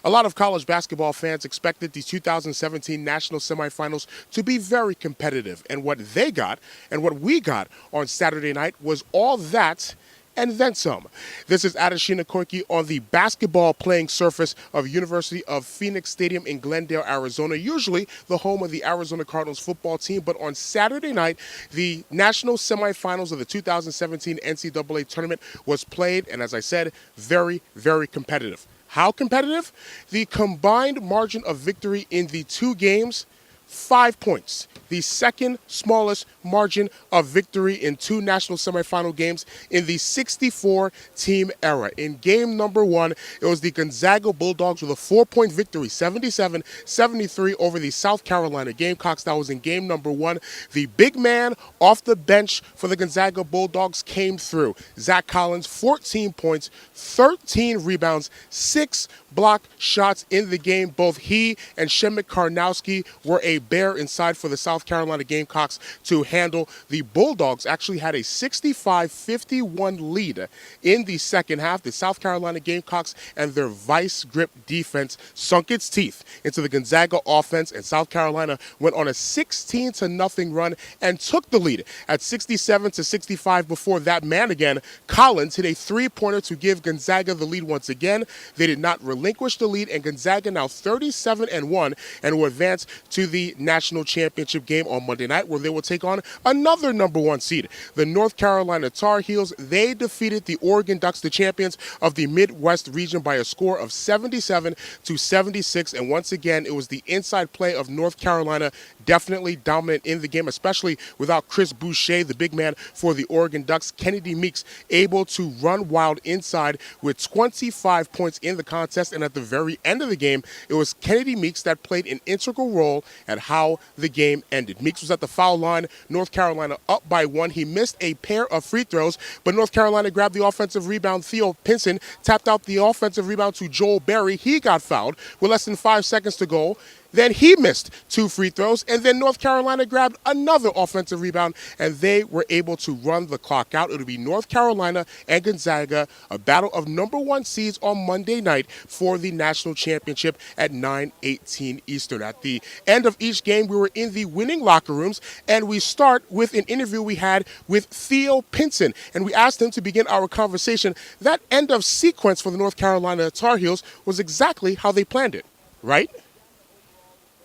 A lot of college basketball fans expected the 2017 national semifinals to be very competitive, and what they got and what we got on Saturday night was all that and then some. This is Adesina Koiki on the basketball playing surface of University of Phoenix Stadium in Glendale, Arizona, usually the home of the Arizona Cardinals football team. But on Saturday night, the national semifinals of the 2017 NCAA tournament was played, and as I said, very, very competitive. How competitive? The combined margin of victory in the two games, 5 points. The second smallest margin of victory in two national semifinal games in the 64-team era. In game number one, it was the Gonzaga Bulldogs with a 4-point victory, 77-73 over the South Carolina Gamecocks. That was in game number one. The big man off the bench for the Gonzaga Bulldogs came through. Zach Collins, 14 points, 13 rebounds, 6 block shots in the game. Both he and Shemek Karnowski were a bear inside for the South Carolina Gamecocks to handle. The Bulldogs actually had a 65-51 lead in the second half. The South Carolina Gamecocks and their vice grip defense sunk its teeth into the Gonzaga offense, and South Carolina went on a 16-0 run and took the lead at 67-65 before that man again, Collins, hit a three-pointer to give Gonzaga the lead once again. They did not relinquish the lead, and Gonzaga now 37-1 and will advance to the national championship game on Monday night, where they will take on another number one seed, the North Carolina Tar Heels. They defeated the Oregon Ducks, the champions of the Midwest region, by a score of 77-76. And once again, it was the inside play of North Carolina, definitely dominant in the game, especially without Chris Boucher, the big man for the Oregon Ducks. Kennedy Meeks able to run wild inside with 25 points in the contest. And at the very end of the game, it was Kennedy Meeks that played an integral role at how the game ended. Meeks was at the foul line. North Carolina up by one. He missed a pair of free throws, but North Carolina grabbed the offensive rebound. Theo Pinson tapped out the offensive rebound to Joel Berry. He got fouled with less than 5 seconds to go. Then he missed 2 free throws, and then North Carolina grabbed another offensive rebound, and they were able to run the clock out. It'll be North Carolina and Gonzaga, a battle of number one seeds on Monday night for the national championship at 9:18 Eastern. At the end of each game, we were in the winning locker rooms, and we start with an interview we had with Theo Pinson, and we asked him to begin our conversation. That end of sequence for the North Carolina Tar Heels was exactly how they planned it, right?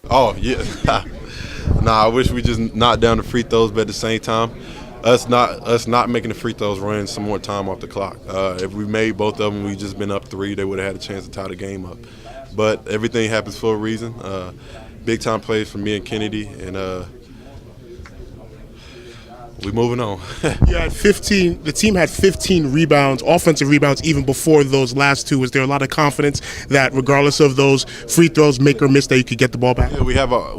Oh, yeah. I wish we just knocked down the free throws, but at the same time, us not making the free throws running some more time off the clock. If we made both of them, we just been up 3, they would have had a chance to tie the game up. But everything happens for a reason. Big-time plays from me and Kennedy, and we moving on. You had 15. The team had 15 rebounds, offensive rebounds, even before those last two. Was there a lot of confidence that, regardless of those free throws, make or miss, that you could get the ball back? Yeah, we have a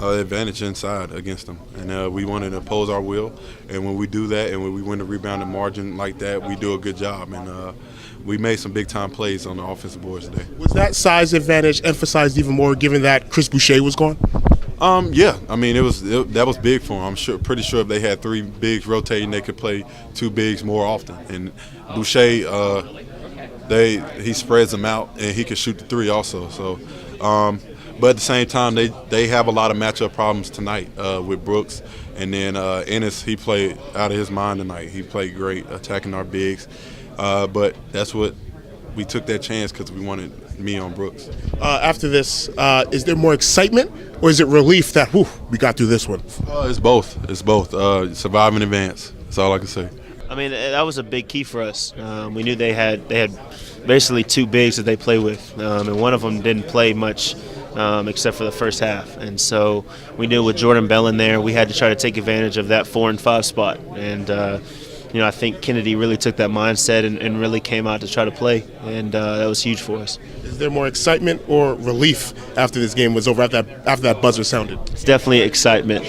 advantage inside against them, and we want to impose our will. And when we do that, and when we win the rebound and margin like that, we do a good job. And we made some big-time plays on the offensive boards today. Was that size advantage emphasized even more, given that Chris Boucher was gone? Yeah, I mean that was big for them. Pretty sure if they had 3 bigs rotating, they could play 2 bigs more often. And Boucher, he spreads them out, and he can shoot the 3 also. So, but at the same time, they have a lot of matchup problems tonight with Brooks, and then Ennis. He played out of his mind tonight. He played great attacking our bigs, but that's what we took that chance because we wanted me on Brooks. After this, is there more excitement, or is it relief that we got through this one? It's both. It's both. Survive in advance. That's all I can say. I mean, that was a big key for us. We knew they had basically 2 bigs that they play with, and one of them didn't play much except for the first half. And so we knew with Jordan Bell in there, we had to try to take advantage of that 4 and 5 spot. And I think Kennedy really took that mindset and really came out to try to play, and that was huge for us. Is there more excitement or relief after this game was over, after that buzzer sounded? It's definitely excitement.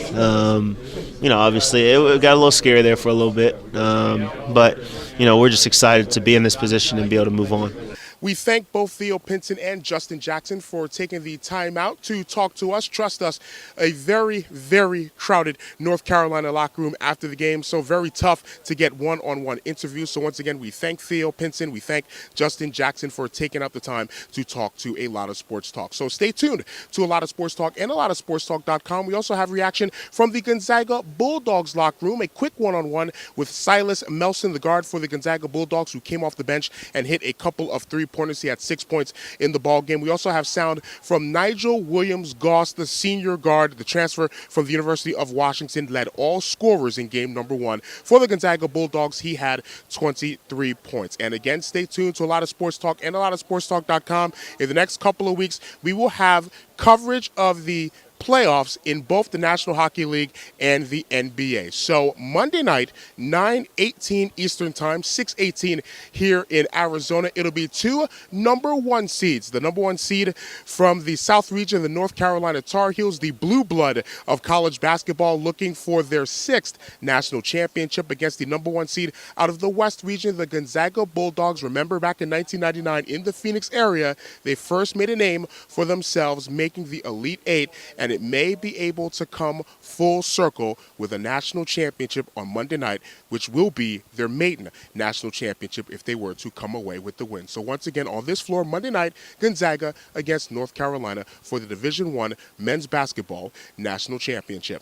Obviously it got a little scary there for a little bit, but we're just excited to be in this position and be able to move on. We thank both Theo Pinson and Justin Jackson for taking the time out to talk to us. Trust us, a very, very crowded North Carolina locker room after the game, so very tough to get one-on-one interviews. So once again, we thank Theo Pinson, we thank Justin Jackson for taking out the time to talk to A Lot of Sports Talk. So stay tuned to A Lot of Sports Talk and ALotofSportsTalk.com. We also have reaction from the Gonzaga Bulldogs locker room, a quick one-on-one with Silas Melson, the guard for the Gonzaga Bulldogs, who came off the bench and hit a couple of three-pointers. He had 6 points in the ball game. We also have sound from Nigel Williams-Goss, the senior guard, the transfer from the University of Washington, led all scorers in game number 1 for the Gonzaga Bulldogs. He had 23 points. And again, stay tuned to A Lot of Sports Talk and ALotofSportsTalk.com. In the next couple of weeks, we will have coverage of the playoffs in both the National Hockey League and the NBA. So Monday night, 9:18 Eastern Time, 6:18 here in Arizona. It'll be 2 number 1 seeds. The number 1 seed from the South region, the North Carolina Tar Heels, the blue blood of college basketball, looking for their 6th national championship against the number 1 seed out of the West region, the Gonzaga Bulldogs. Remember, back in 1999 in the Phoenix area, they first made a name for themselves, making the Elite Eight, and it may be able to come full circle with a national championship on Monday night, which will be their maiden national championship if they were to come away with the win. So once again, on this floor, Monday night, Gonzaga against North Carolina for the Division I men's basketball national championship.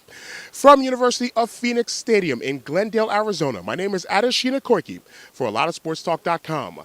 From University of Phoenix Stadium in Glendale, Arizona, my name is Adesina Koiki for ALotofSportsTalk.com.